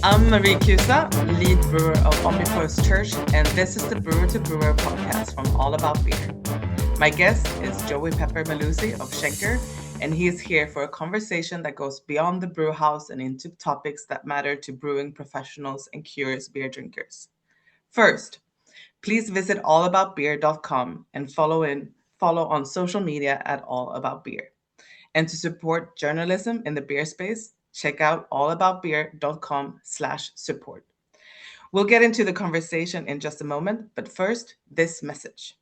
I'm Marie Kusa, lead brewer of Omnipollo Church, and this is the Brewer to Brewer podcast from All About Beer. My guest is Joey Pepper-Mellusi of Schenker, and he is here for a conversation that goes beyond the brew house and into topics that matter to brewing professionals and curious beer drinkers. First, please visit allaboutbeer.com and follow on social media at All About Beer. And to support journalism in the beer space, check out allaboutbeer.com/support. We'll get into the conversation in just a moment, but first, this message.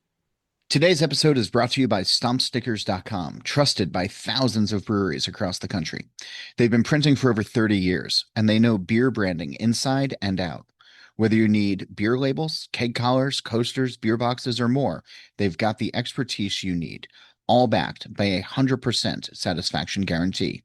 Today's episode is brought to you by StompStickers.com, trusted by thousands of breweries across the country. They've been printing for over 30 years, and they know beer branding inside and out. Whether you need beer labels, keg collars, coasters, beer boxes, or more, they've got the expertise you need, all backed by a 100% satisfaction guarantee.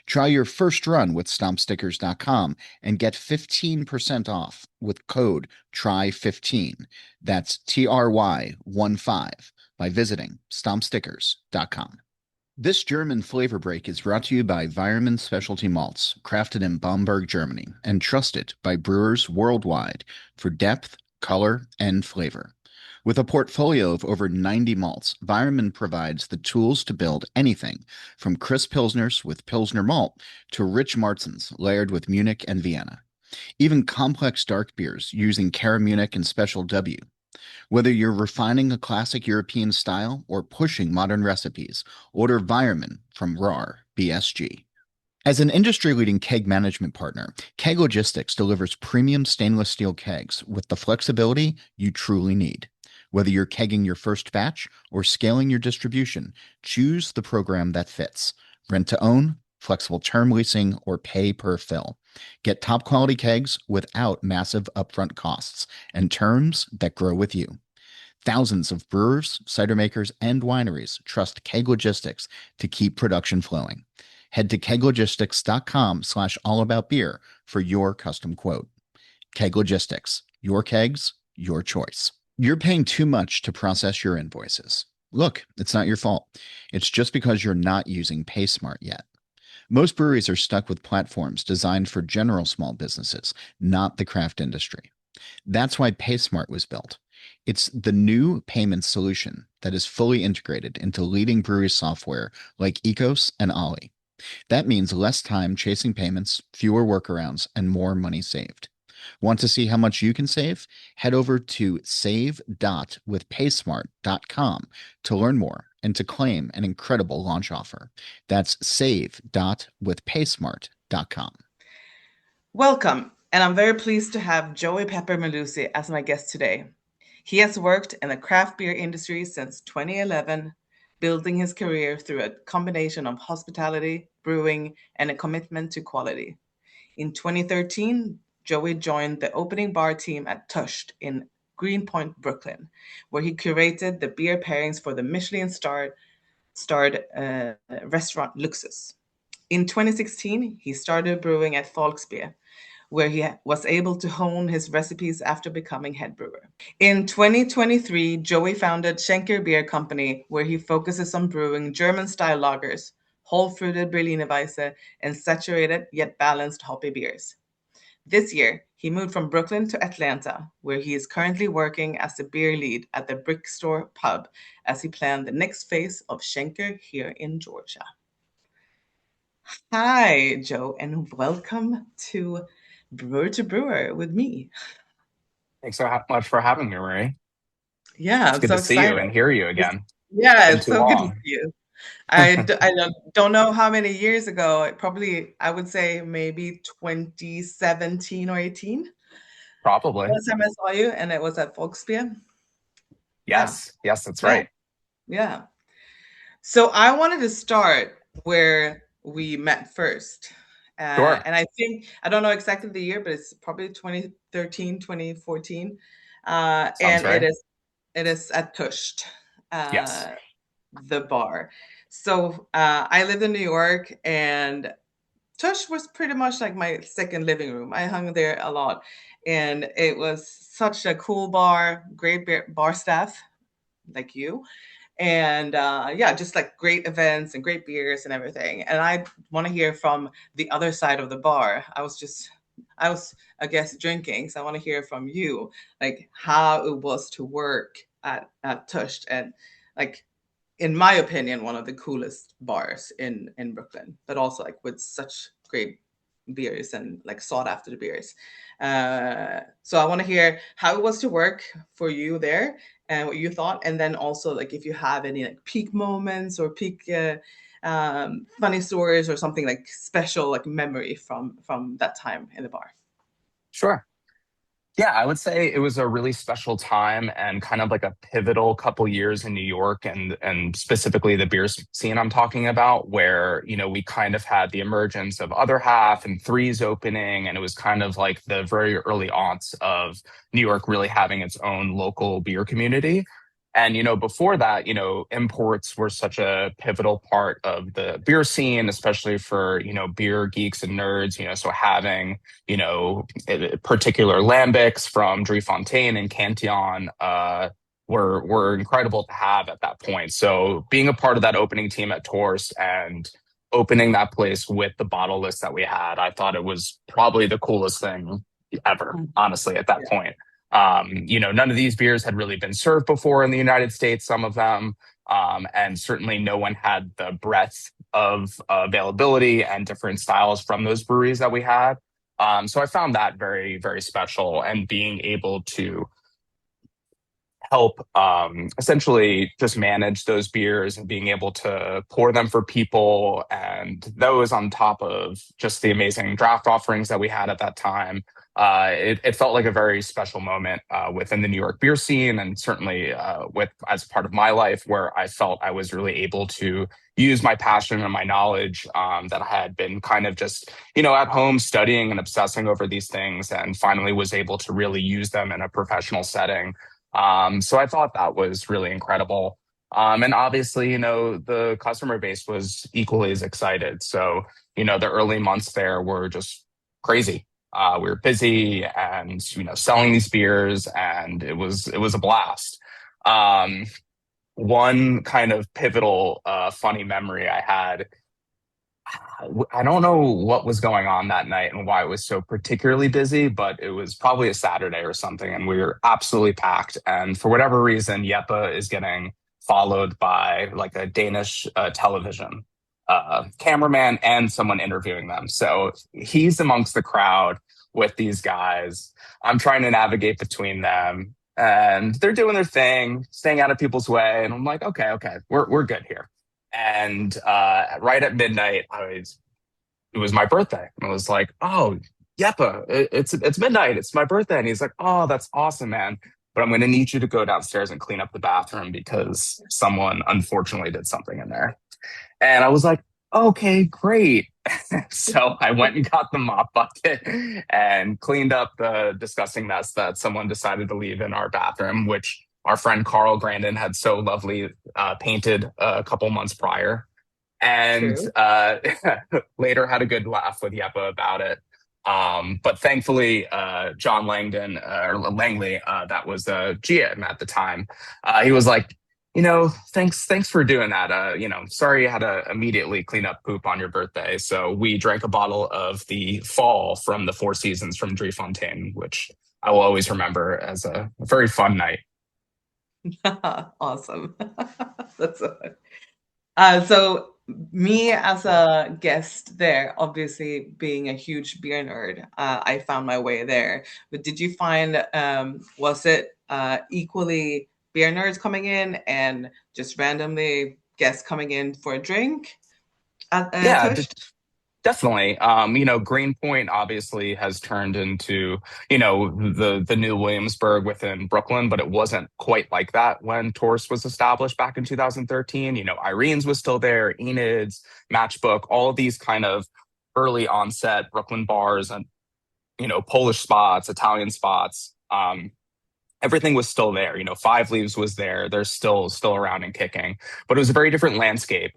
Try your first run with StompStickers.com and get 15% off with code TRY15. That's TRY15 by visiting StompStickers.com. This German flavor break is brought to you by Weyermann Specialty Malts, crafted in Bamberg, Germany, and trusted by brewers worldwide for depth, color, and flavor. With a portfolio of over 90 malts, Weyermann provides the tools to build anything from crisp pilsners with Pilsner Malt to rich Märzens layered with Munich and Vienna. Even complex dark beers using Caramunich and Special W. Whether you're refining a classic European style or pushing modern recipes, order Weyermann from RahrBSG. As an industry-leading keg management partner, Keg Logistics delivers premium stainless steel kegs with the flexibility you truly need. Whether you're kegging your first batch or scaling your distribution, choose the program that fits. Rent to own, flexible term leasing, or pay per fill. Get top quality kegs without massive upfront costs and terms that grow with you. Thousands of brewers, cider makers, and wineries trust Keg Logistics to keep production flowing. Head to keglogistics.com/allaboutbeer for your custom quote. Keg Logistics, your kegs, your choice. You're paying too much to process your invoices. Look, it's not your fault. It's just because you're not using PaySmart yet. Most breweries are stuck with platforms designed for general small businesses, not the craft industry. That's why PaySmart was built. It's the new payment solution that is fully integrated into leading brewery software like Ecos and Ollie. That means less time chasing payments, fewer workarounds, and more money saved. Want to see how much you can save? Head over to save.withpaysmart.com to learn more and to claim an incredible launch offer. That's save.withpaysmart.com. Welcome, and I'm very pleased to have Joey Pepper-Mellusi as my guest today. He has worked in the craft beer industry since 2011, building his career through a combination of hospitality, brewing, and a commitment to quality. In 2013, Joey joined the opening bar team at Tushed in Greenpoint, Brooklyn, where he curated the beer pairings for the Michelin-starred restaurant Luxus. In 2016, he started brewing at Volksbier, where he was able to hone his recipes after becoming head brewer. In 2023, Joey founded Schenker Beer Company, where he focuses on brewing German-style lagers, whole-fruited Berliner Weisse, and saturated yet balanced hoppy beers. This year, he moved from Brooklyn to Atlanta, where he is currently working as the beer lead at the Brick Store pub as he planned the next phase of Schenker here in Georgia. Hi, Joe, and welcome to Brewer with me. Thanks so much for having me, Marie. Yeah, It's I'm good so to see excited. you and hear you again. Yeah, Been it's too so good to long. see you. I don't know how many years ago, I would say maybe 2017 or 18. Probably. Last time I saw you, and it was at Volksbier. Yes, that's Yeah. right. Yeah. So I wanted to start where we met first. Sure. And I think, I don't know exactly the year, but it's probably 2013, 2014. And right. it is at Tushed, Yes. the bar. So I lived in New York, and Tush was pretty much like my second living room. I hung there a lot, and it was such a cool bar, great bar staff like you. And yeah, just like great events and great beers and everything. And I want to hear from the other side of the bar. I was just I was, I guess, drinking. So I want to hear from you, like how it was to work at Tush, and like, in my opinion, one of the coolest bars in Brooklyn, but also like with such great beers and like sought after beers. So I want to hear how it was to work for you there and what you thought, and then also like if you have any like peak moments or peak funny stories or something like special like memory from that time in the bar. Sure. Yeah, I would say it was a really special time and kind of like a pivotal couple years in New York, and specifically the beer scene I'm talking about, where, we kind of had the emergence of Other Half and Threes opening, and it was kind of like the very early aunts of New York really having its own local beer community. And, before that, imports were such a pivotal part of the beer scene, especially for, beer geeks and nerds, so having, particular lambics from Driefontein and Cantillon were incredible to have at that point. So being a part of that opening team at Torst and opening that place with the bottle list that we had, I thought it was probably the coolest thing ever, honestly, at that point. None of these beers had really been served before in the United States, some of them. And certainly no one had the breadth of availability and different styles from those breweries that we had. So I found that very, very special, and being able to help essentially just manage those beers and being able to pour them for people. And those on top of just the amazing draft offerings that we had at that time. It felt like a very special moment within the New York beer scene, and certainly as part of my life, where I felt I was really able to use my passion and my knowledge that I had been kind of just, at home studying and obsessing over these things, and finally was able to really use them in a professional setting. So I thought that was really incredible. And obviously, the customer base was equally as excited. So, the early months there were just crazy. We were busy and, selling these beers, and it was a blast. One kind of pivotal, funny memory I had, I don't know what was going on that night and why it was so particularly busy, but it was probably a Saturday or something, and we were absolutely packed. And for whatever reason, Jeppe is getting followed by like a Danish television cameraman and someone interviewing them. So he's amongst the crowd with these guys. I'm trying to navigate between them, and they're doing their thing, staying out of people's way. And I'm like, okay, we're good here. And right at midnight, it was my birthday. And I was like, oh, Jeppe, it's midnight. It's my birthday. And he's like, oh, that's awesome, man. But I'm going to need you to go downstairs and clean up the bathroom because someone unfortunately did something in there. And I was like, okay, great. So I went and got the mop bucket and cleaned up the disgusting mess that someone decided to leave in our bathroom, which our friend Carl Grandin had so lovely painted a couple months prior. And later had a good laugh with Jeppe about it. But thankfully, John Langdon, or Langley, that was GM at the time, he was like, thanks for doing that. Sorry you had to immediately clean up poop on your birthday. So we drank a bottle of the Fall from the Four Seasons from Driefontein, which I will always remember as a very fun night. Awesome. That's so me as a guest there, obviously being a huge beer nerd, I found my way there. But did you find, was it equally beer nerds coming in and just randomly guests coming in for a drink at Tush? Definitely. Greenpoint obviously has turned into, the new Williamsburg within Brooklyn, but it wasn't quite like that when Torst was established back in 2013. Irene's was still there, Enid's, Matchbook, all of these kind of early onset Brooklyn bars and, Polish spots, Italian spots. Everything was still there. Five Leaves was there. They're still around and kicking, but it was a very different landscape.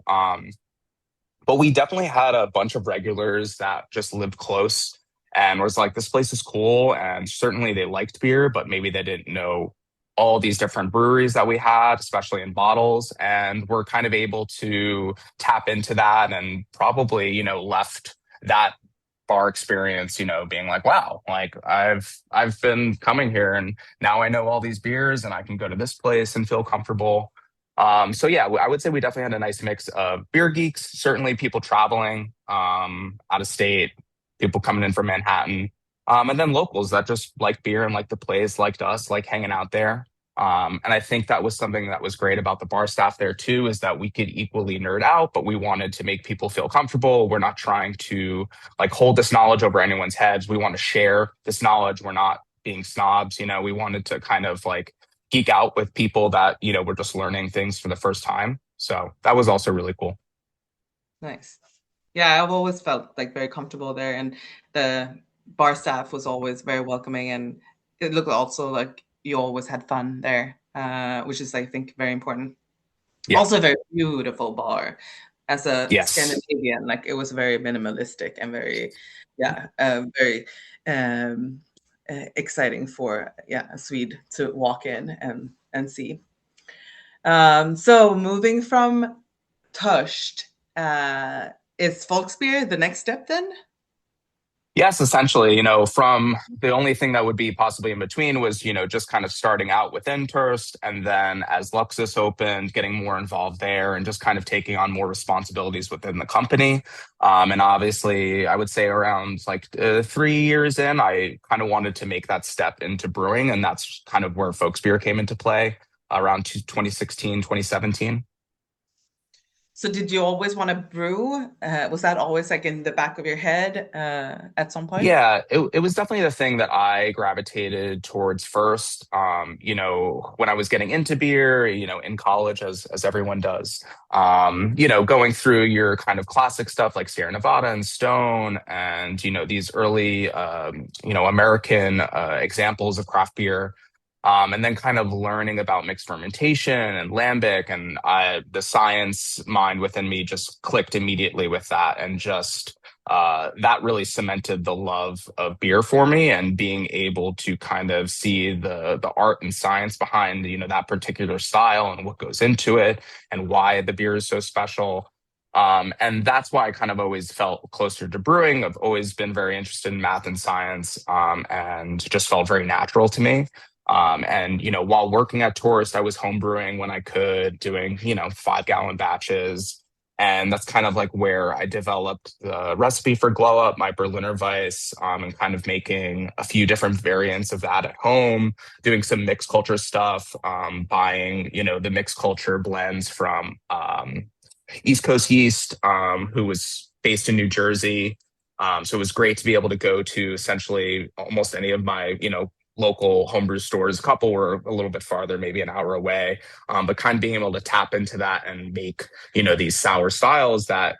But we definitely had a bunch of regulars that just lived close and was like, this place is cool. And certainly they liked beer, but maybe they didn't know all these different breweries that we had, especially in bottles. And we're kind of able to tap into that, and probably, left that bar experience, being like, wow, like I've been coming here and now I know all these beers and I can go to this place and feel comfortable. So yeah, I would say we definitely had a nice mix of beer geeks, certainly people traveling out of state, people coming in from Manhattan, and then locals that just like beer and like the place, liked us, like hanging out there. And I think that was something that was great about the bar staff there too, is that we could equally nerd out, but we wanted to make people feel comfortable. We're not trying to like hold this knowledge over anyone's heads. We want to share this knowledge. We're not being snobs. We wanted to kind of like geek out with people that, were just learning things for the first time. So that was also really cool. Nice. Yeah, I've always felt like very comfortable there, and the bar staff was always very welcoming, and it looked also like you always had fun there, which is, I think, very important. Yeah. Also a very beautiful bar. As a Yes. Scandinavian, like it was very minimalistic and very, very exciting for a Swede to walk in and see. So moving from Törscht, is Volksbier the next step then? Yes, essentially, from the only thing that would be possibly in between was, just kind of starting out within Turst. And then as Luxus opened, getting more involved there and just kind of taking on more responsibilities within the company. And obviously, I would say around like 3 years in, I kind of wanted to make that step into brewing. And that's kind of where Folksbier came into play around 2016, 2017. So did you always want to brew? Was that always like in the back of your head at some point? Yeah, it was definitely the thing that I gravitated towards first. When I was getting into beer, in college, as everyone does, going through your kind of classic stuff like Sierra Nevada and Stone and, these early, American examples of craft beer. And then kind of learning about mixed fermentation and lambic, and the science mind within me just clicked immediately with that, and just that really cemented the love of beer for me, and being able to kind of see the art and science behind that particular style and what goes into it and why the beer is so special. And that's why I kind of always felt closer to brewing. I've always been very interested in math and science, and just felt very natural to me. And, while working at Tourist, I was homebrewing when I could, doing, 5-gallon batches. And that's kind of like where I developed the recipe for Glow Up, my Berliner Weiss, and kind of making a few different variants of that at home, doing some mixed culture stuff, buying, the mixed culture blends from East Coast Yeast, who was based in New Jersey. So it was great to be able to go to essentially almost any of my, local homebrew stores. A couple were a little bit farther, maybe an hour away, but kind of being able to tap into that and make, these sour styles that,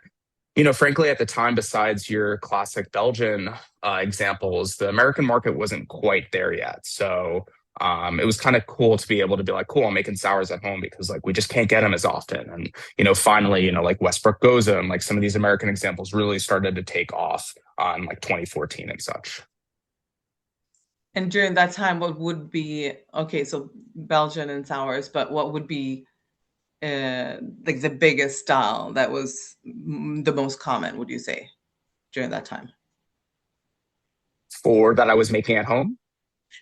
frankly, at the time, besides your classic Belgian examples, the American market wasn't quite there yet. So it was kind of cool to be able to be like, cool, I'm making sours at home, because like we just can't get them as often. And, finally, like Westbrook Goza and like some of these American examples really started to take off on like 2014 and such. And during that time, what would be, okay, so Belgian and sours, but what would be like the biggest style that was the most common, would you say, during that time? For that I was making at home?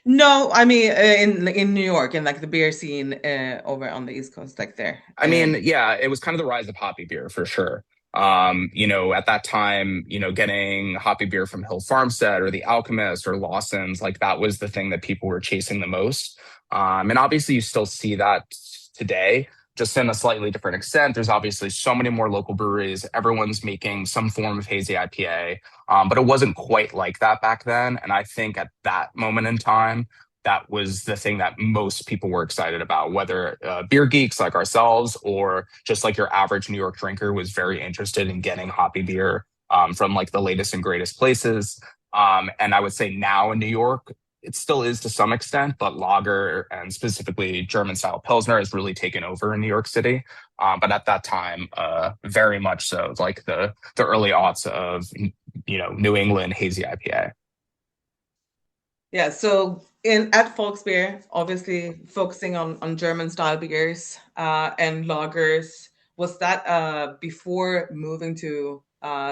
No, I mean in New York, and like the beer scene over on the East Coast, like there. I mean, yeah, it was kind of the rise of hoppy beer for sure. At that time, getting hoppy beer from Hill Farmstead or the Alchemist or Lawson's, like that was the thing that people were chasing the most. And obviously you still see that today, just in a slightly different extent. There's obviously so many more local breweries. Everyone's making some form of hazy IPA, but it wasn't quite like that back then. And I think at that moment in time, that was the thing that most people were excited about, whether beer geeks like ourselves or just like your average New York drinker was very interested in getting hoppy beer from like the latest and greatest places. And I would say now in New York, it still is to some extent, but lager and specifically German style Pilsner has really taken over in New York City. But at that time, very much so, like the early aughts of, New England hazy IPA. Yeah, so at Volksbier, obviously focusing on German style beers and lagers. Was that before moving to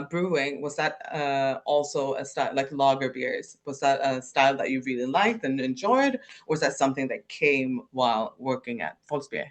brewing, was that also a style like lager beers? Was that a style that you really liked and enjoyed, or was that something that came while working at Volksbier?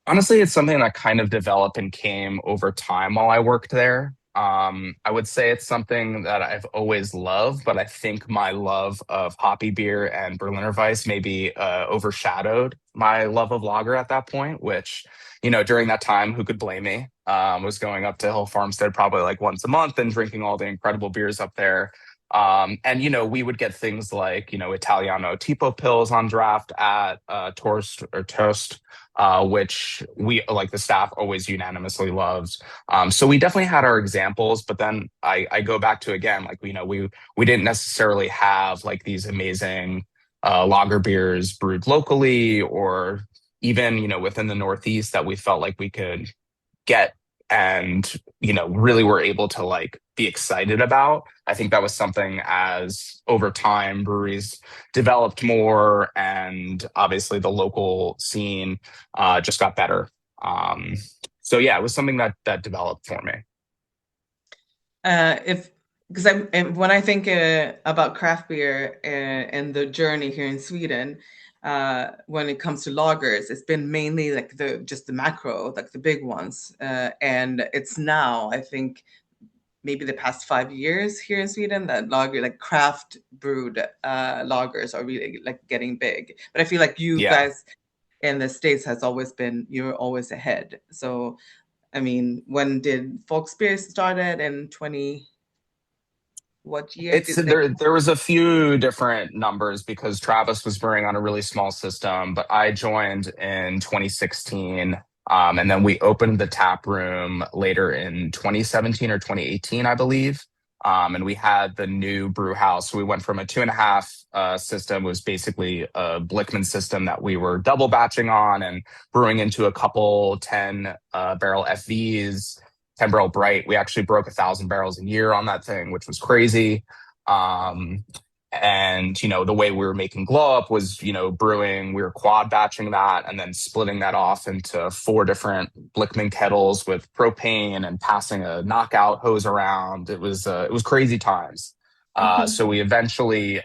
Honestly, it's something that kind of developed and came over time while I worked there. I would say it's something that I've always loved, but I think my love of hoppy beer and Berliner Weiss maybe overshadowed my love of lager at that point, which, during that time, who could blame me? Was going up to Hill Farmstead probably like once a month and drinking all the incredible beers up there. And we would get things like, Italiano Tipo Pills on draft at Torst or Toast, which we like the staff always unanimously loves. So we definitely had our examples, but then I go back to again, like we didn't necessarily have like these amazing lager beers brewed locally or even within the Northeast that we felt like we could get and really were able to like be excited about. I think that was something as over time breweries developed more and obviously the local scene just got better. So yeah, it was something that developed for me. If because when I think about craft beer and the journey here in Sweden, when it comes to lagers, it's been mainly like the macro, like the big ones, and it's now I think maybe the past 5 years here in Sweden that lager like craft brewed lagers are really like getting big. But I feel like you Yeah. guys in the States has always been you're always ahead. So I mean, when did Volksbier started in 20? What year It's did they? there was a few different numbers because Travis was brewing on a really small system, but I joined in 2016. And then we opened the tap room later in 2017 or 2018, I believe. And we had the new brew house. So we went from a 2.5 system, was basically a Blickman system that we were double batching on and brewing into a couple 10 barrel FVs, 10 barrel bright. We actually broke 1,000 barrels a year on that thing, which was crazy. Um, and the way we were making glow up was, brewing, we were quad batching that and then splitting that off into 4 different Blickman kettles with propane and passing a knockout hose around. It was crazy times. So we eventually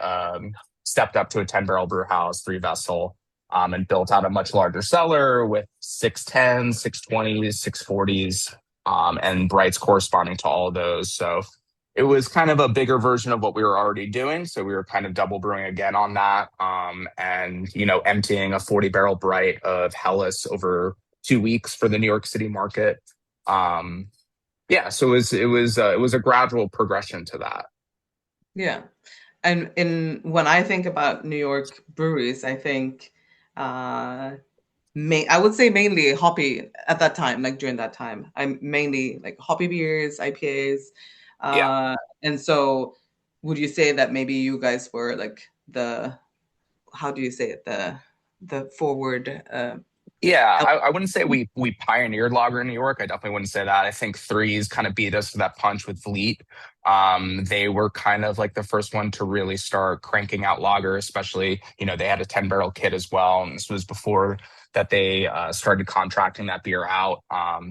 stepped up to a 10 barrel brew house, 3 vessel, and built out a much larger cellar with 610s, 620s, 640s, and brights corresponding to all of those. So it was kind of a bigger version of what we were already doing. So we were kind of double brewing again on that, and emptying a 40 barrel bright of Helles over 2 weeks for the New York City market. Yeah, so it was a gradual progression to that. Yeah. And when I think about New York breweries, I think uh I would say mainly hoppy at that time, like during that time. I'm mainly like hoppy beers, IPAs. Yeah. And so would you say that maybe you guys were like how do you say it, the forward Yeah, el- I wouldn't say we pioneered lager in New York. I definitely wouldn't say that. I think threes kind of beat us to that punch with Vliet. They were kind of like the first one to really start cranking out lager, especially, they had a 10 barrel kit as well. And this was before that they started contracting that beer out.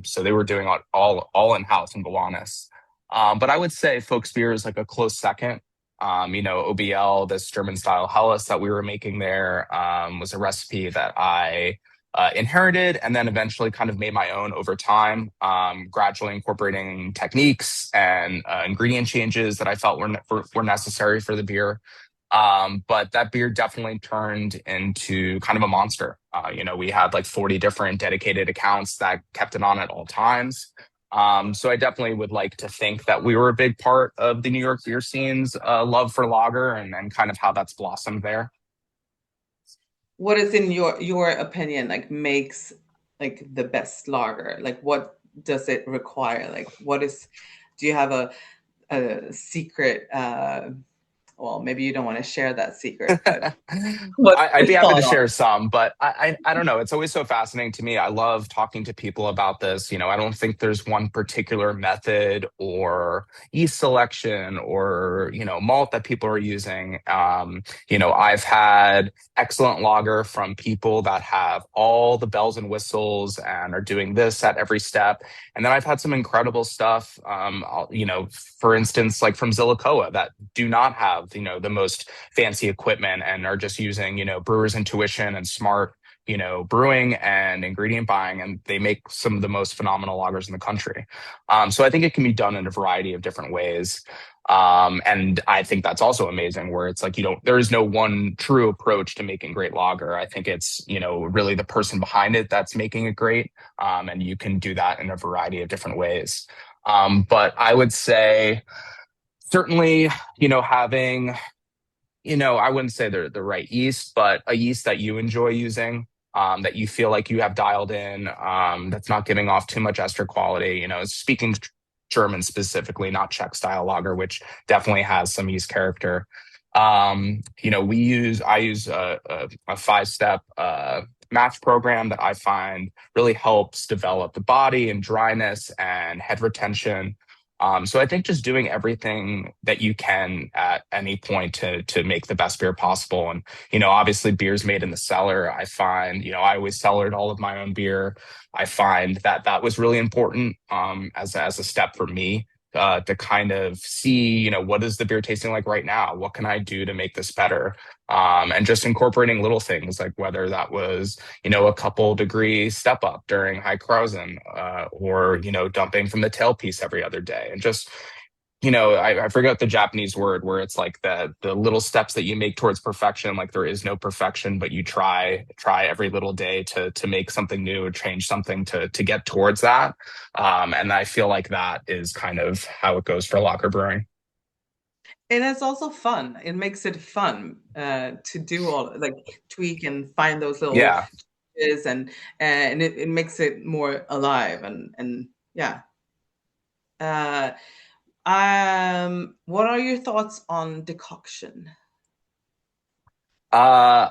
So they were doing all in-house in Gowanus. But I would say Folks Beer is like a close second. OBL, this German style Helles that we were making there, was a recipe that I inherited and then eventually kind of made my own over time, gradually incorporating techniques and ingredient changes that I felt were necessary for the beer. But that beer definitely turned into kind of a monster. We had like 40 different dedicated accounts that kept it on at all times. So I definitely would like to think that we were a big part of the New York beer scene's love for lager and kind of how that's blossomed there. what is in your opinion like makes like the best lager? Like what does it require? Like what is do you have a secret well, maybe you don't want to share that secret, but what's I'd your be happy to thought on share it? some, but I don't know. It's always so fascinating to me. I love talking to people about this. I don't think there's one particular method or yeast selection or, malt that people are using. I've had excellent lager from people that have all the bells and whistles and are doing this at every step. And then I've had some incredible stuff, for instance, like from Zillicoa that do not have, the most fancy equipment and are just using, brewers' intuition and smart, brewing and ingredient buying, and they make some of the most phenomenal lagers in the country. So I think it can be done in a variety of different ways. And I think that's also amazing where it's like, there is no one true approach to making great lager. I think it's, really the person behind it that's making it great. And you can do that in a variety of different ways. But I would say certainly, having I wouldn't say they're the right yeast, but a yeast that you enjoy using, that you feel like you have dialed in, that's not giving off too much ester quality. Speaking German specifically, not Czech style lager, which definitely has some yeast character. I use a 5-step match program that I find really helps develop the body and dryness and head retention. So I think just doing everything that you can at any point to make the best beer possible. And, obviously beer's made in the cellar. I find, I always cellared all of my own beer. I find that was really important as a step for me to kind of see, what is the beer tasting like right now? What can I do to make this better? And just incorporating little things like whether that was, a couple degree step up during high Krausen, or, dumping from the tailpiece every other day. And just, I forget the Japanese word where it's like the little steps that you make towards perfection. Like there is no perfection, but you try every little day to make something new or change something to get towards that. And I feel like that is kind of how it goes for lager brewing. And it's also fun. It makes it fun to do all like tweak and find those little Yeah. is and it makes it more alive and yeah. Uh, what are your thoughts on decoction? Uh,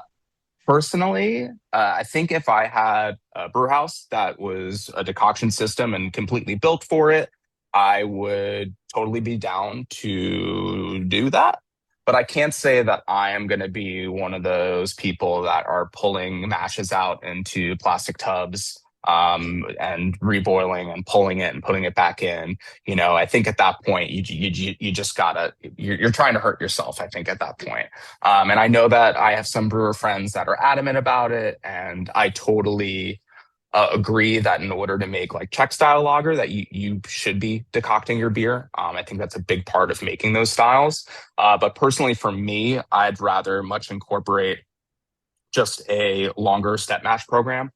Personally, I think if I had a brew house that was a decoction system and completely built for it, I would totally be down to do that. But I can't say that I am going to be one of those people that are pulling mashes out into plastic tubs, and reboiling and pulling it and putting it back in. I think at that point you just gotta you're trying to hurt yourself. I think at that point. And I know that I have some brewer friends that are adamant about it, and I totally agree that in order to make like Czech style lager, that you should be decocting your beer. I think that's a big part of making those styles. But personally, for me, I'd rather much incorporate just a longer step mash program.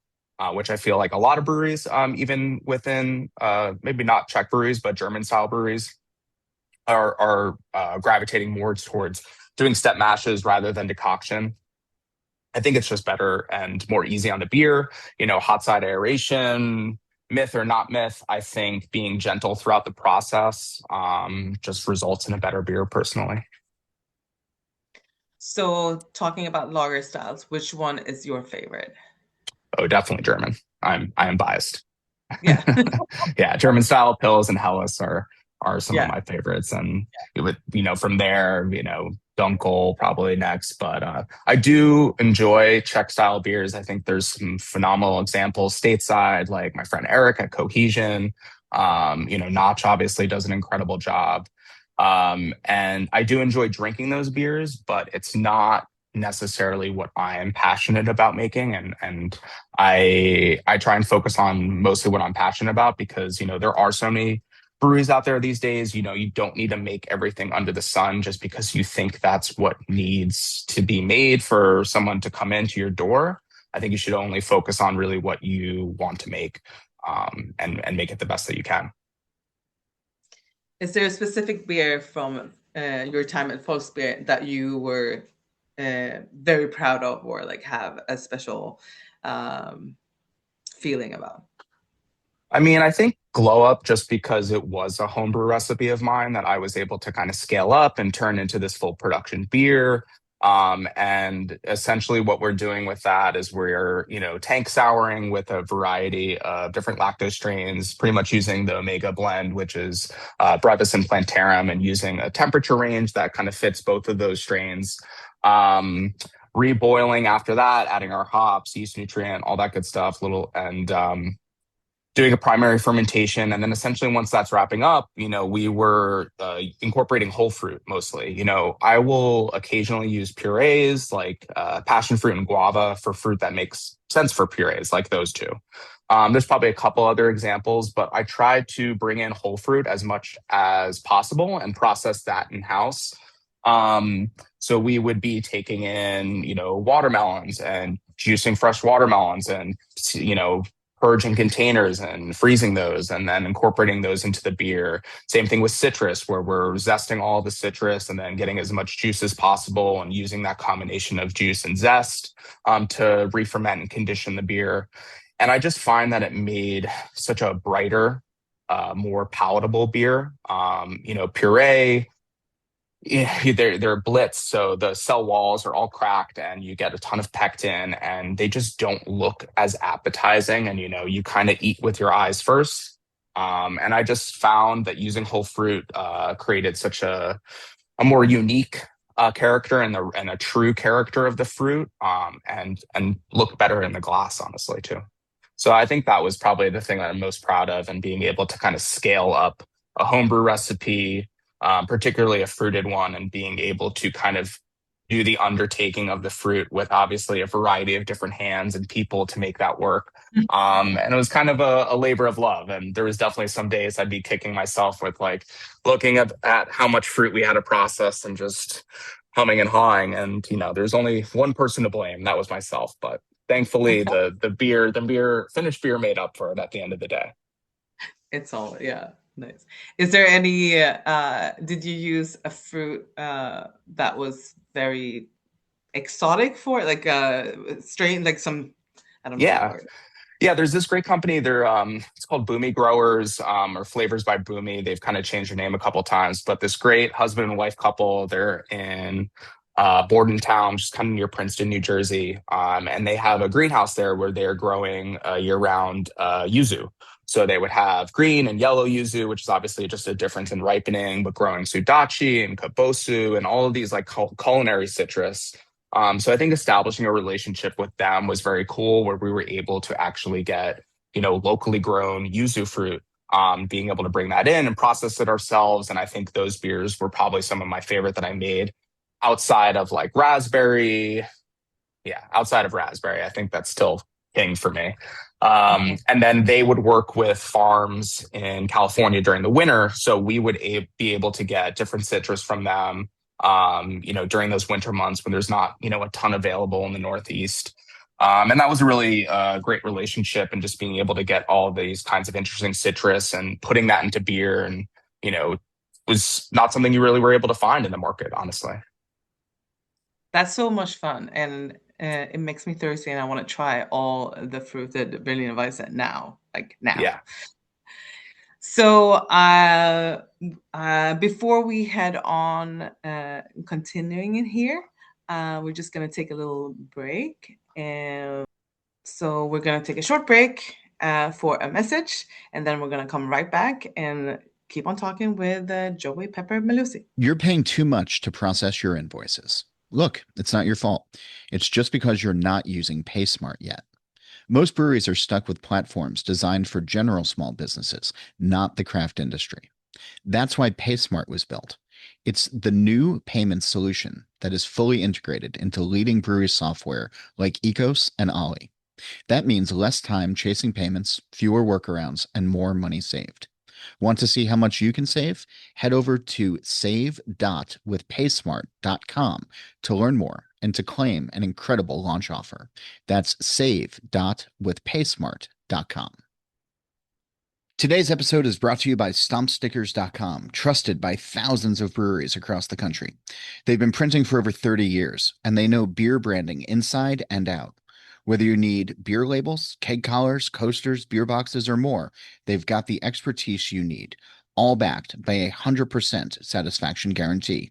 Which I feel like a lot of breweries, even within maybe not Czech breweries, but German style breweries, are gravitating more towards doing step mashes rather than decoction. I think it's just better and more easy on the beer. Hot side aeration, myth or not myth, I think being gentle throughout the process just results in a better beer personally. So talking about lager styles, which one is your favorite? Oh, definitely German. I am biased. Yeah. Yeah, German style pills and Helles are some of Yeah. my favorites, and from there, Dunkel probably next. But I do enjoy Czech style beers. I think there's some phenomenal examples stateside, like my friend Eric at Cohesion. Notch obviously does an incredible job. And I do enjoy drinking those beers, but it's not necessarily what I am passionate about making. And I try and focus on mostly what I'm passionate about because, there are so many breweries out there these days. You don't need to make everything under the sun just because you think that's what needs to be made for someone to come into your door. I think you should only focus on really what you want to make, and make it the best that you can. Is there a specific beer from your time at Folksbier that you were very proud of or like have a special um, feeling about? I mean, I think Glow Up, just because it was a homebrew recipe of mine that I was able to kind of scale up and turn into this full production beer. And essentially, what we're doing with that is we're, tank souring with a variety of different lactose strains, pretty much using the Omega blend, which is Brevis and Plantarum, and using a temperature range that kind of fits both of those strains. Um, Reboiling after that, adding our hops, yeast nutrient, all that good stuff, doing a primary fermentation. And then essentially once that's wrapping up, we were incorporating whole fruit mostly. I will occasionally use purees like passion fruit and guava for fruit that makes sense for purees, like those two. There's probably a couple other examples, but I try to bring in whole fruit as much as possible and process that in-house. So we would be taking in, watermelons and juicing fresh watermelons and, purging containers and freezing those and then incorporating those into the beer. Same thing with citrus, where we're zesting all the citrus and then getting as much juice as possible and using that combination of juice and zest to re-ferment and condition the beer. And I just find that it made such a brighter, more palatable beer. Puree, they're blitzed, so the cell walls are all cracked and you get a ton of pectin and they just don't look as appetizing, and you kind of eat with your eyes first. And I just found that using whole fruit created such a more unique character and a true character of the fruit, and look better in the glass, honestly, too. So I think that was probably the thing that I'm most proud of, and being able to kind of scale up a homebrew recipe, particularly a fruited one, and being able to kind of do the undertaking of the fruit with obviously a variety of different hands and people to make that work. And it was kind of a labor of love. And there was definitely some days I'd be kicking myself with like looking at how much fruit we had to process and just humming and hawing. And, there's only one person to blame. That was myself. But thankfully the finished beer made up for it at the end of the day. It's all, yeah. Nice. Is there any, did you use a fruit that was very exotic for it? Like a strain, like some, I don't know the word. Yeah, there's this great company. They're it's called Boomy Growers, or Flavors by Boomy. They've kind of changed their name a couple times, but this great husband and wife couple, they're in Bordentown, just kind of near Princeton, New Jersey. And they have a greenhouse there where they're growing year-round yuzu. So they would have green and yellow yuzu, which is obviously just a difference in ripening, but growing sudachi and kabosu and all of these like culinary citrus. So I think establishing a relationship with them was very cool, where we were able to actually get, locally grown yuzu fruit, being able to bring that in and process it ourselves. And I think those beers were probably some of my favorite that I made outside of like raspberry. Yeah, outside of raspberry, I think that's still king for me. And then they would work with farms in California during the winter. So we would be able to get different citrus from them, during those winter months when there's not, a ton available in the Northeast. And that was a really great relationship, and just being able to get all these kinds of interesting citrus and putting that into beer, and, was not something you really were able to find in the market, honestly. That's so much fun. And it makes me thirsty, and I want to try all the fruited Berliner Weisse now, like now. Yeah. So before we head on, continuing in here, we're just going to take a little break. And so we're going to take a short break for a message, and then we're going to come right back and keep on talking with Joey Pepper-Mellusi. You're paying too much to process your invoices. Look, it's not your fault. It's just because you're not using PaySmart yet. Most breweries are stuck with platforms designed for general small businesses, not the craft industry. That's why PaySmart was built. It's the new payment solution that is fully integrated into leading brewery software like Ecos and Ollie. That means less time chasing payments, fewer workarounds, and more money saved. Want to see how much you can save? Head over to save.withpaysmart.com to learn more and to claim an incredible launch offer. That's save.withpaysmart.com. Today's episode is brought to you by StompStickers.com, trusted by thousands of breweries across the country. They've been printing for over 30 years, and they know beer branding inside and out. Whether you need beer labels, keg collars, coasters, beer boxes, or more, they've got the expertise you need, all backed by a 100% satisfaction guarantee.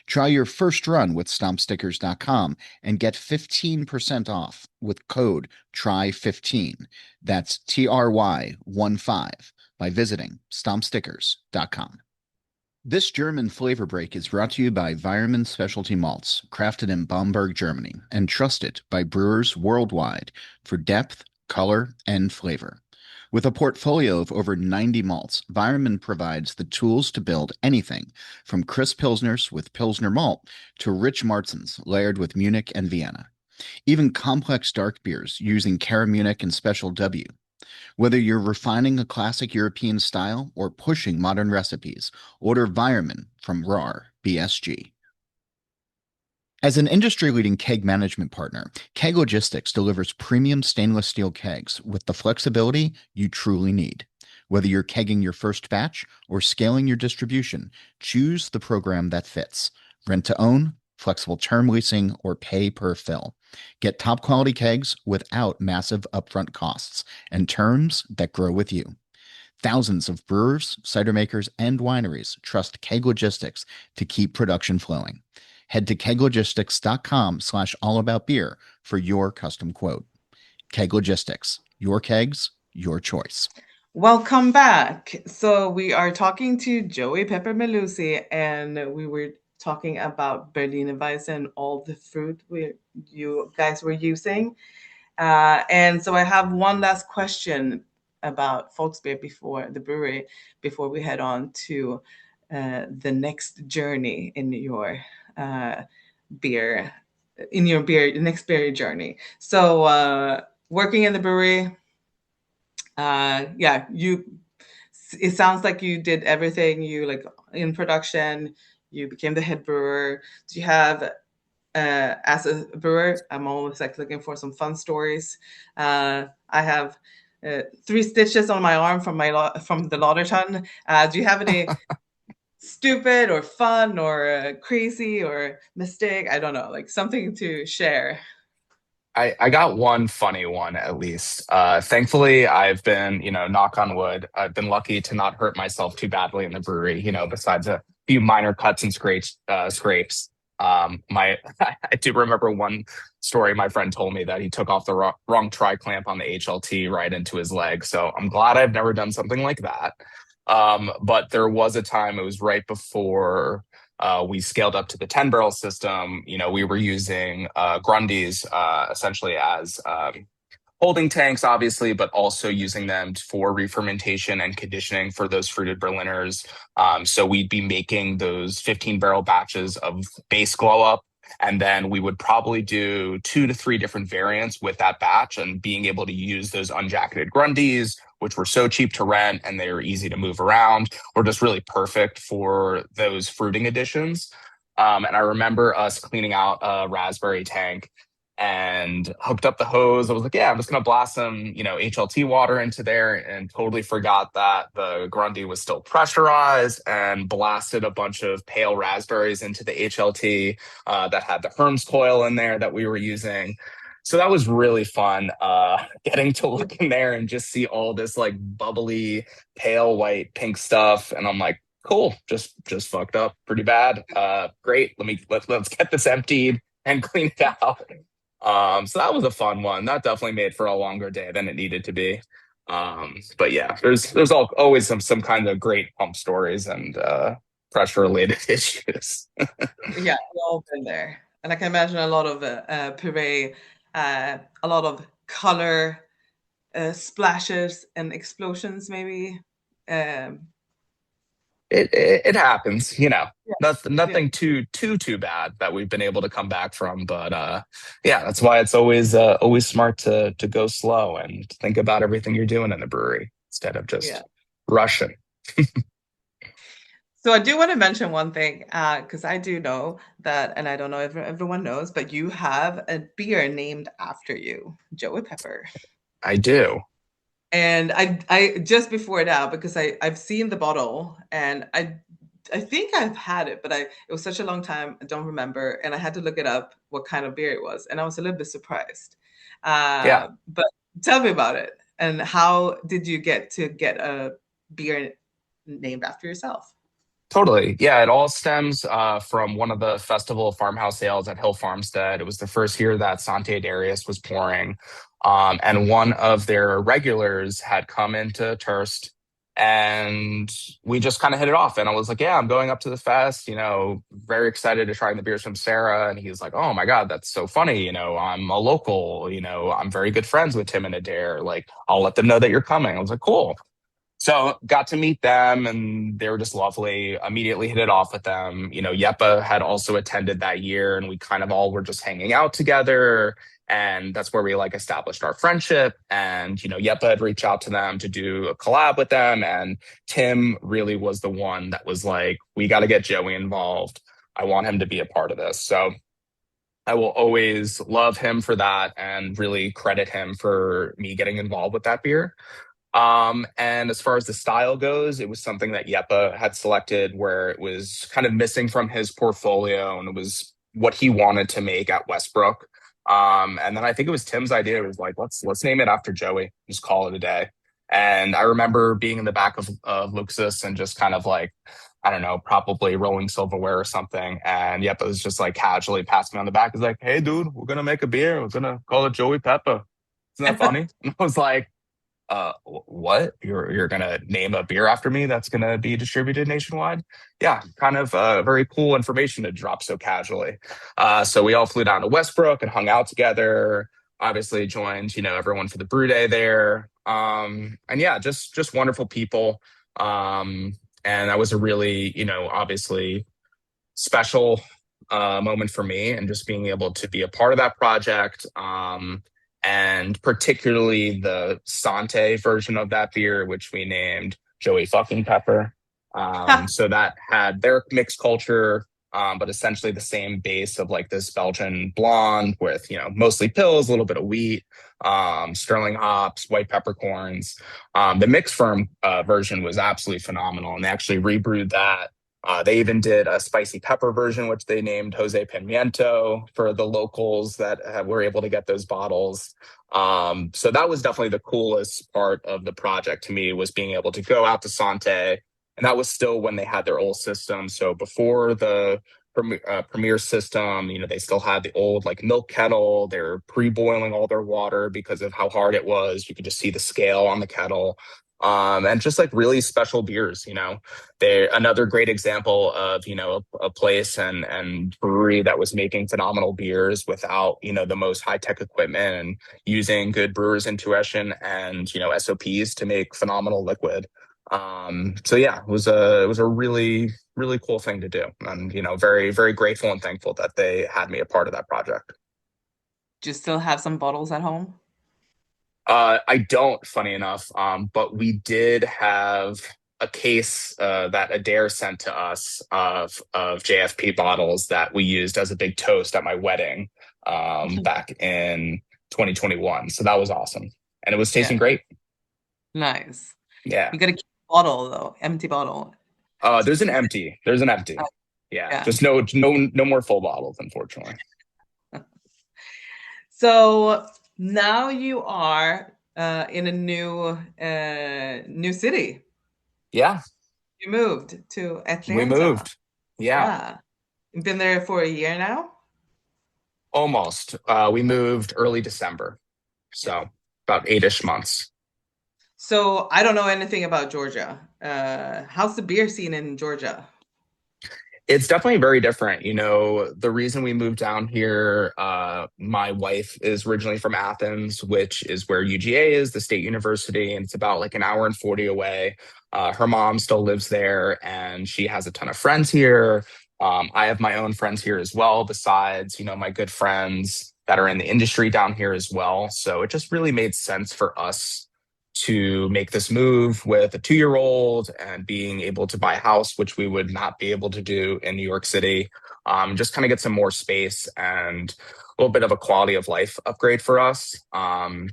Try your first run with stompstickers.com and get 15% off with code TRY15. That's TRY15 by visiting stompstickers.com. This German flavor break is brought to you by Weyermann Specialty Malts, crafted in Bamberg, Germany, and trusted by brewers worldwide for depth, color, and flavor. With a portfolio of over 90 malts, Weyermann provides the tools to build anything from crisp pilsners with Pilsner Malt to rich Märzens layered with Munich and Vienna. Even complex dark beers using Caramunich and Special W. Whether you're refining a classic European style or pushing modern recipes, order Weyermann from RahrBSG. As an industry-leading keg management partner, Keg Logistics delivers premium stainless steel kegs with the flexibility you truly need. Whether you're kegging your first batch or scaling your distribution, choose the program that fits. Rent to own, flexible term leasing, or pay per fill. Get top quality kegs without massive upfront costs and terms that grow with you. Thousands of brewers, cider makers, and wineries trust Keg Logistics to keep production flowing. Head to keglogistics.com/allaboutbeer for your custom quote. Keg Logistics, your kegs, your choice. Welcome back. So we are talking to Joey Pepper-Mellusi, and we were talking about Berliner Weisse and all the fruit you guys were using. And so I have one last question about Volksbier before the brewery, before we head on to the next journey in your next beer journey. So working in the brewery, it sounds like you did everything. You like in production, you became the head brewer. Do you have as a brewer, I'm always like looking for some fun stories. I have 3 stitches on my arm from the Lauderton. Do you have any stupid or fun or crazy or mistake? I don't know, like something to share. I got one funny one at least. Thankfully, I've been, knock on wood, I've been lucky to not hurt myself too badly in the brewery, besides a few minor cuts and scrapes. I do remember one story my friend told me that he took off the wrong tri-clamp on the HLT right into his leg. So I'm glad I've never done something like that. But there was a time, it was right before we scaled up to the 10 barrel system. We were using Grundies essentially as holding tanks, obviously, but also using them for re-fermentation and conditioning for those fruited Berliners. So we'd be making those 15 barrel batches of base glow up. And then we would probably do 2 to 3 different variants with that batch, and being able to use those unjacketed Grundies, which were so cheap to rent and they were easy to move around, were just really perfect for those fruiting additions. And I remember us cleaning out a raspberry tank and hooked up the hose. I was like, yeah, I'm just going to blast some, HLT water into there, and totally forgot that the Grundy was still pressurized, and blasted a bunch of pale raspberries into the HLT that had the Herms coil in there that we were using. So that was really fun, getting to look in there and just see all this like bubbly, pale white, pink stuff. And I'm like, cool, just fucked up pretty bad. Great. Let's get this emptied and cleaned out. So that was a fun one. That definitely made for a longer day than it needed to be. But yeah, there's always some kind of great pump stories and pressure related issues. Yeah, we've all been there. And I can imagine a lot of puree, a lot of color splashes and explosions, maybe. It happens, Yeah, nothing too bad that we've been able to come back from. But yeah, that's why it's always smart to go slow and think about everything you're doing in the brewery instead of just rushing. So I do want to mention one thing, because I do know that, and I don't know if everyone knows, but you have a beer named after you, Joey Pepper. I do. And I just before now, because I've seen the bottle, and I think I've had it, but it was such a long time, I don't remember, and I had to look it up what kind of beer it was, and I was a little bit surprised. Yeah. But tell me about it. And how did you get a beer named after yourself? Totally. Yeah, it all stems from one of the festival farmhouse sales at Hill Farmstead. It was the first year that Sante Darius was pouring. And one of their regulars had come into Turst, and we just kind of hit it off. And I was like, yeah, I'm going up to the fest, very excited to try the beers from Sarah. And he's like, oh my God, that's so funny. I'm a local, I'm very good friends with Tim and Adair. Like, I'll let them know that you're coming. I was like, cool. So got to meet them, and they were just lovely. Immediately hit it off with them. Yepa had also attended that year, and we kind of all were just hanging out together. And that's where we like established our friendship. And, Yepa had reached out to them to do a collab with them. And Tim really was the one that was like, we got to get Joey involved. I want him to be a part of this. So I will always love him for that and really credit him for me getting involved with that beer. And as far as the style goes, it was something that Yepa had selected where it was kind of missing from his portfolio, and it was what he wanted to make at Westbrook. And then I think it was Tim's idea. It was like, let's name it after Joey, just call it a day. And I remember being in the back of Luxus and just kind of like, I don't know, probably rolling silverware or something. And Yepa was just like casually passing me on the back. He's like, hey, dude, we're going to make a beer. We're going to call it Joey Pepper. Isn't that funny? And I was like, what? You're gonna name a beer after me that's gonna be distributed nationwide? Yeah, kind of very cool information to drop so casually. So we all flew down to Westbrook and hung out together. Obviously joined, everyone for the brew day there. And yeah, just wonderful people. And that was a really, obviously special moment for me, and just being able to be a part of that project. And particularly the Sante version of that beer, which we named Joey fucking Pepper. So that had their mixed culture, but essentially the same base of like this Belgian blonde with, mostly pills, a little bit of wheat, sterling hops, white peppercorns. The mixed firm version was absolutely phenomenal, and they actually rebrewed that. They even did a spicy pepper version, which they named Jose Pimiento for the locals that were able to get those bottles. So that was definitely the coolest part of the project to me, was being able to go out to Sante. And that was still when they had their old system. So before the Premier system, they still had the old like milk kettle. They're pre-boiling all their water because of how hard it was. You could just see the scale on the kettle. And just like really special beers, they're another great example of, a place and brewery that was making phenomenal beers without, the most high tech equipment, and using good brewers' intuition and, SOPs to make phenomenal liquid. So yeah, it was a really, really cool thing to do. And, very, very grateful and thankful that they had me a part of that project. Do you still have some bottles at home? I don't, funny enough, but we did have a case that Adair sent to us of JFP bottles that we used as a big toast at my wedding back in 2021. So that was awesome, and it was tasting great. Nice. Yeah. You got to keep a bottle though, empty bottle. There's an empty. Yeah. Just no more full bottles, unfortunately. So now you are in a new city. Yeah. You moved to Atlanta. We moved. Yeah. You've been there for a year now? Almost. We moved early December. So about 8-ish months. So I don't know anything about Georgia. How's the beer scene in Georgia? It's definitely very different. The reason we moved down here, my wife is originally from Athens, which is where UGA is, the state university, and it's about like an hour and 40 away. Her mom still lives there, and she has a ton of friends here. I have my own friends here as well, besides, my good friends that are in the industry down here as well. So it just really made sense for us to make this move with a 2-year-old and being able to buy a house, which we would not be able to do in New York City. Just kind of get some more space and a little bit of a quality of life upgrade for us.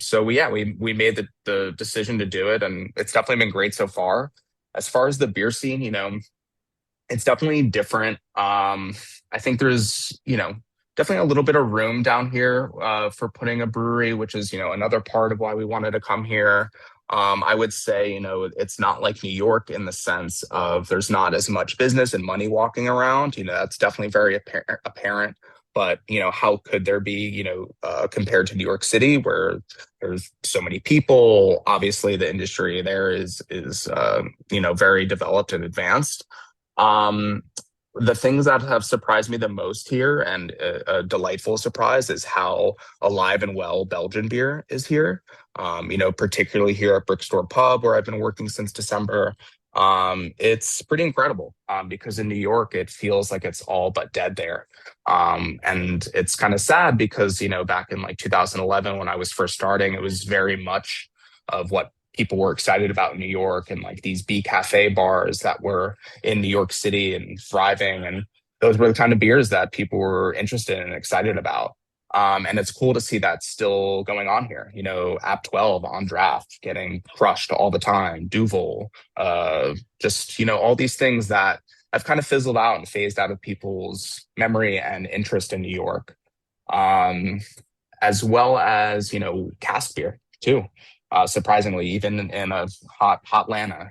So we made the decision to do it, and it's definitely been great so far. As far as the beer scene, it's definitely different. I think there's, definitely a little bit of room down here for putting a brewery, which is, another part of why we wanted to come here. I would say, it's not like New York in the sense of there's not as much business and money walking around. That's definitely very apparent. But, how could there be, compared to New York City where there's so many people? Obviously, the industry there is very developed and advanced. Um, the things that have surprised me the most here, and a delightful surprise, is how alive and well Belgian beer is here. Particularly here at Brickstore Pub, where I've been working since December. It's pretty incredible because in New York, it feels like it's all but dead there. And it's kind of sad because, back in like 2011, when I was first starting, it was very much of what people were excited about in New York, and like these B cafe bars that were in New York City and thriving. And those were the kind of beers that people were interested in and excited about. And it's cool to see that still going on here. App 12 on draft, getting crushed all the time, Duvel, all these things that have kind of fizzled out and phased out of people's memory and interest in New York. Um, as well as, cask beer too. Surprisingly, even in a hot Atlanta,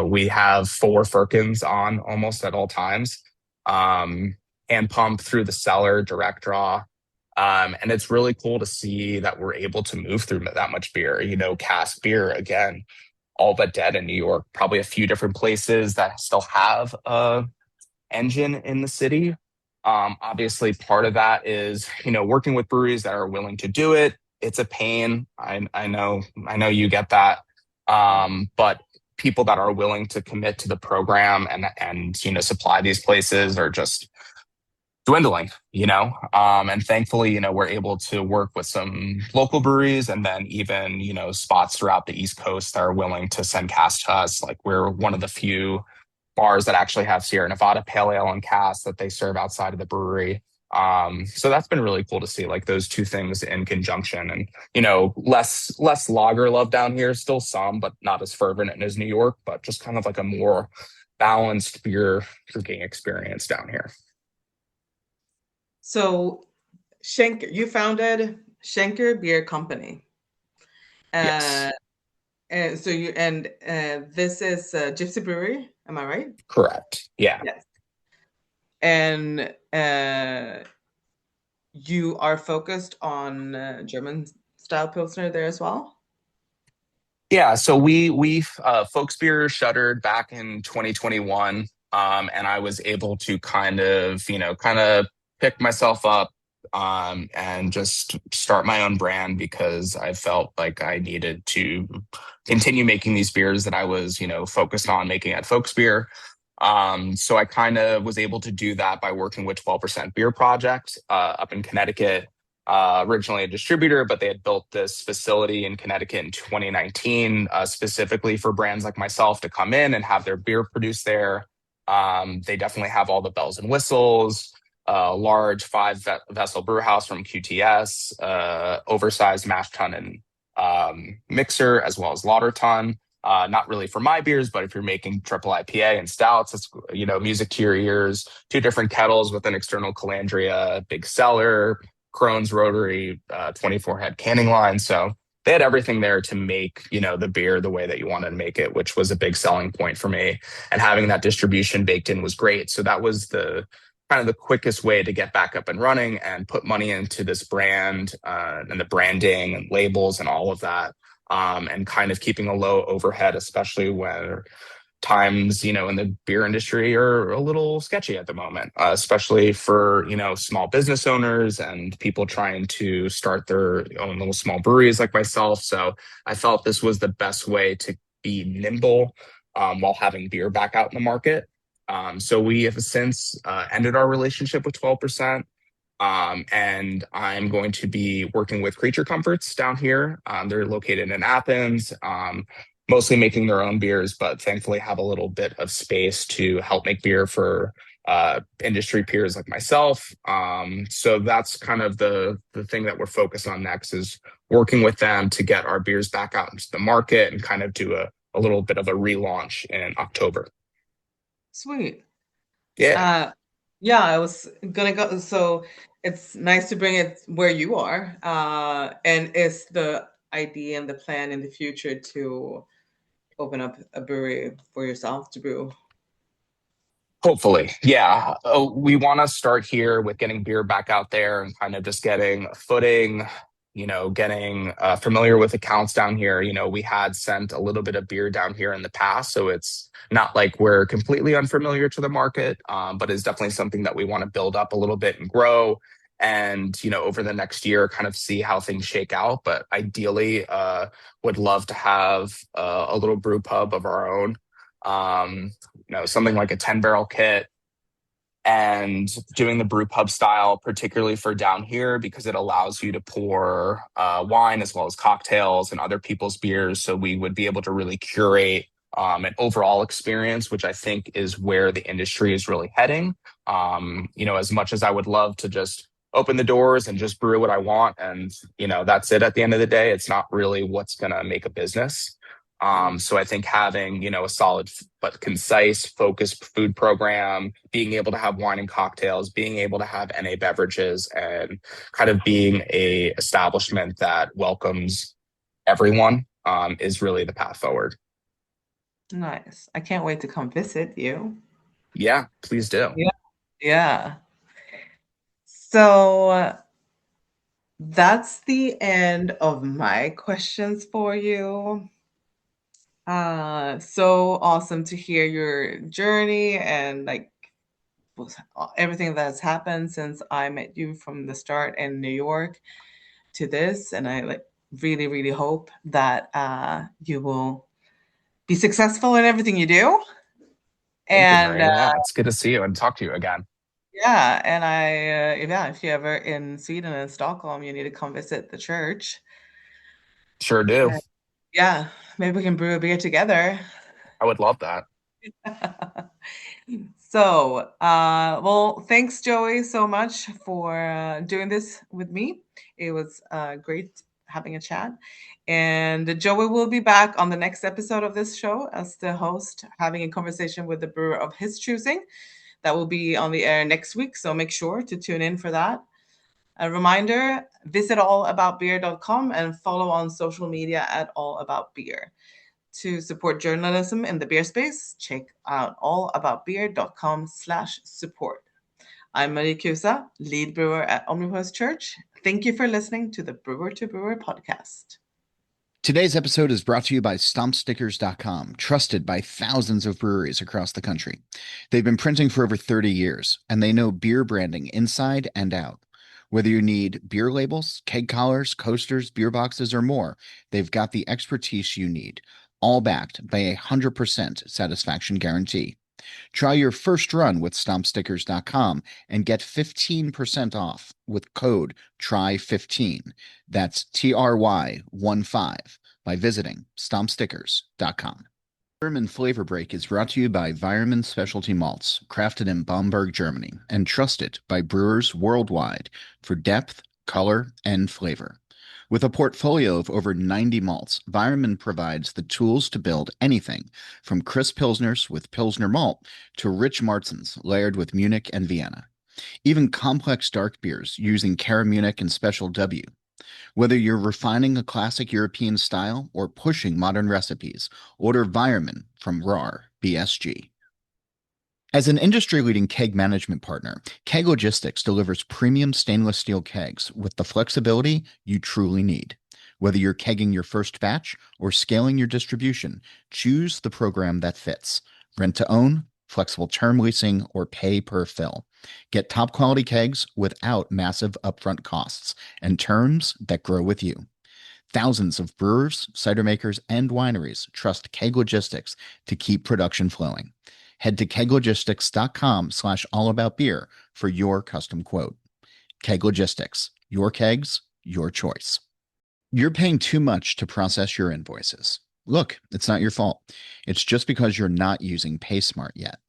we have 4 firkins on almost at all times, hand pump through the cellar, direct draw. And it's really cool to see that we're able to move through that much beer. Cask beer, again, all but dead in New York. Probably a few different places that still have a engine in the city. Obviously, part of that is, working with breweries that are willing to do it. It's a pain. I know you get that. But people that are willing to commit to the program and supply these places are just dwindling, and thankfully, we're able to work with some local breweries, and then even, spots throughout the East Coast that are willing to send cask to us. Like, we're one of the few bars that actually have Sierra Nevada Pale Ale on cask that they serve outside of the brewery. So that's been really cool to see, like, those two things in conjunction. And, less lager love down here, still some, but not as fervent as New York, but just kind of like a more balanced beer drinking experience down here. So, Schenker, you founded Schenker Beer Company. Yes. And so this is Gypsy Brewery, am I right? Correct. Yeah. Yes. And you are focused on German style Pilsner there as well? Yeah, so we Folksbier shuttered back in 2021, and I was able to kind of pick myself up, and just start my own brand because I felt like I needed to continue making these beers that I was focused on making at Folksbier. So I kind of was able to do that by working with 12% Beer Project up in Connecticut. Originally a distributor, but they had built this facility in Connecticut in 2019, specifically for brands like myself to come in and have their beer produced there. They definitely have all the bells and whistles, large 5-vessel brew house from QTS, oversized mash tun and mixer, as well as lauter tun. Not really for my beers, but if you're making triple IPA and stouts, it's music to your ears. 2 different kettles with an external calandria, big cellar, Crohn's rotary 24 head canning line. So they had everything there to make, the beer the way that you wanted to make it, which was a big selling point for me. And having that distribution baked in was great. So that was the kind of the quickest way to get back up and running and put money into this brand, and the branding and labels and all of that. And kind of keeping a low overhead, especially where times, in the beer industry are a little sketchy at the moment, especially for, small business owners and people trying to start their own little small breweries like myself. So I felt this was the best way to be nimble, while having beer back out in the market. So we have since ended our relationship with 12%. And I'm going to be working with Creature Comforts down here. They're located in Athens, mostly making their own beers, but thankfully have a little bit of space to help make beer for industry peers like myself. So that's kind of the thing that we're focused on next, is working with them to get our beers back out into the market and kind of do a little bit of a relaunch in October. Sweet. Yeah. Yeah, I was gonna go. So It's nice to bring it where you are. And is the idea and the plan in the future to open up a brewery for yourself to brew? Hopefully, yeah. We want to start here with getting beer back out there and kind of just getting a footing, getting familiar with accounts down here. We had sent a little bit of beer down here in the past, so it's not like we're completely unfamiliar to the market, but it's definitely something that we want to build up a little bit and grow. And, over the next year, kind of see how things shake out. But ideally, would love to have a little brew pub of our own. Something like a 10-barrel kit and doing the brew pub style, particularly for down here, because it allows you to pour wine as well as cocktails and other people's beers. So we would be able to really curate an overall experience, which I think is where the industry is really heading. As much as I would love to just open the doors and just brew what I want, and that's it at the end of the day, it's not really what's going to make a business. So I think having, a solid but concise, focused food program, being able to have wine and cocktails, being able to have NA beverages, and kind of being a establishment that welcomes everyone is really the path forward. Nice. I can't wait to come visit you. Yeah, please do. Yeah. Yeah. So that's the end of my questions for you. So awesome to hear your journey and like everything that's happened since I met you from the start in New York to this. And I like really, really hope that you will be successful in everything you do. Thank you, And Marie. Yeah, it's good to see you and talk to you again. yeah, and if you're ever in Sweden and Stockholm, you need to come visit the church. Sure do. And yeah, maybe we can brew a beer together. I would love that. So, well, thanks, Joey, so much for doing this with me. It was great having a chat. And Joey will be back on the next episode of this show as the host, having a conversation with the brewer of his choosing. That will be on the air next week, so make sure to tune in for that. A reminder, visit allaboutbeer.com and follow on social media at allaboutbeer. To support journalism in the beer space, check out allaboutbeer.com/support. I'm Marie Kusa, lead brewer at Omnipollo Church. Thank you for listening to the Brewer to Brewer podcast. Today's episode is brought to you by StompStickers.com, trusted by thousands of breweries across the country. They've been printing for over 30 years, and they know beer branding inside and out. Whether you need beer labels, keg collars, coasters, beer boxes, or more, they've got the expertise you need, all backed by a 100% satisfaction guarantee. Try your first run with StompStickers.com and get 15% off with code TRY15. That's TRY15 by visiting StompStickers.com. Weyermann Flavor Break is brought to you by Weyermann Specialty Malts, crafted in Bamberg, Germany, and trusted by brewers worldwide for depth, color, and flavor. With a portfolio of over 90 malts, Weyermann provides the tools to build anything from crisp pilsners with Pilsner Malt to rich Märzens layered with Munich and Vienna. Even complex dark beers using Caramunich and Special W. Whether you're refining a classic European style or pushing modern recipes, order Weyermann from RahrBSG. As an industry-leading keg management partner, Keg Logistics delivers premium stainless steel kegs with the flexibility you truly need. Whether you're kegging your first batch or scaling your distribution, choose the program that fits. Rent to own, flexible term leasing, or pay per fill. Get top quality kegs without massive upfront costs and terms that grow with you. Thousands of brewers, cider makers, and wineries trust Keg Logistics to keep production flowing. Head to keglogistics.com/allaboutbeer for your custom quote. Keg Logistics, your kegs, your choice. You're paying too much to process your invoices. Look, it's not your fault. It's just because you're not using PaySmart yet.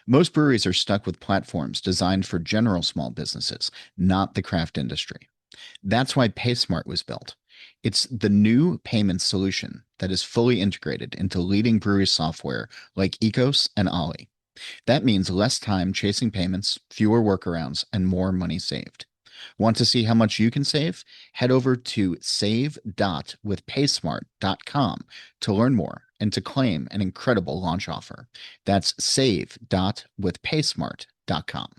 Most breweries are stuck with platforms designed for general small businesses, not the craft industry. That's why PaySmart was built. It's the new payment solution that is fully integrated into leading brewery software like Ecos and Ollie. That means less time chasing payments, fewer workarounds, and more money saved. Want to see how much you can save? Head over to save.withpaysmart.com to learn more and to claim an incredible launch offer. That's save.withpaysmart.com.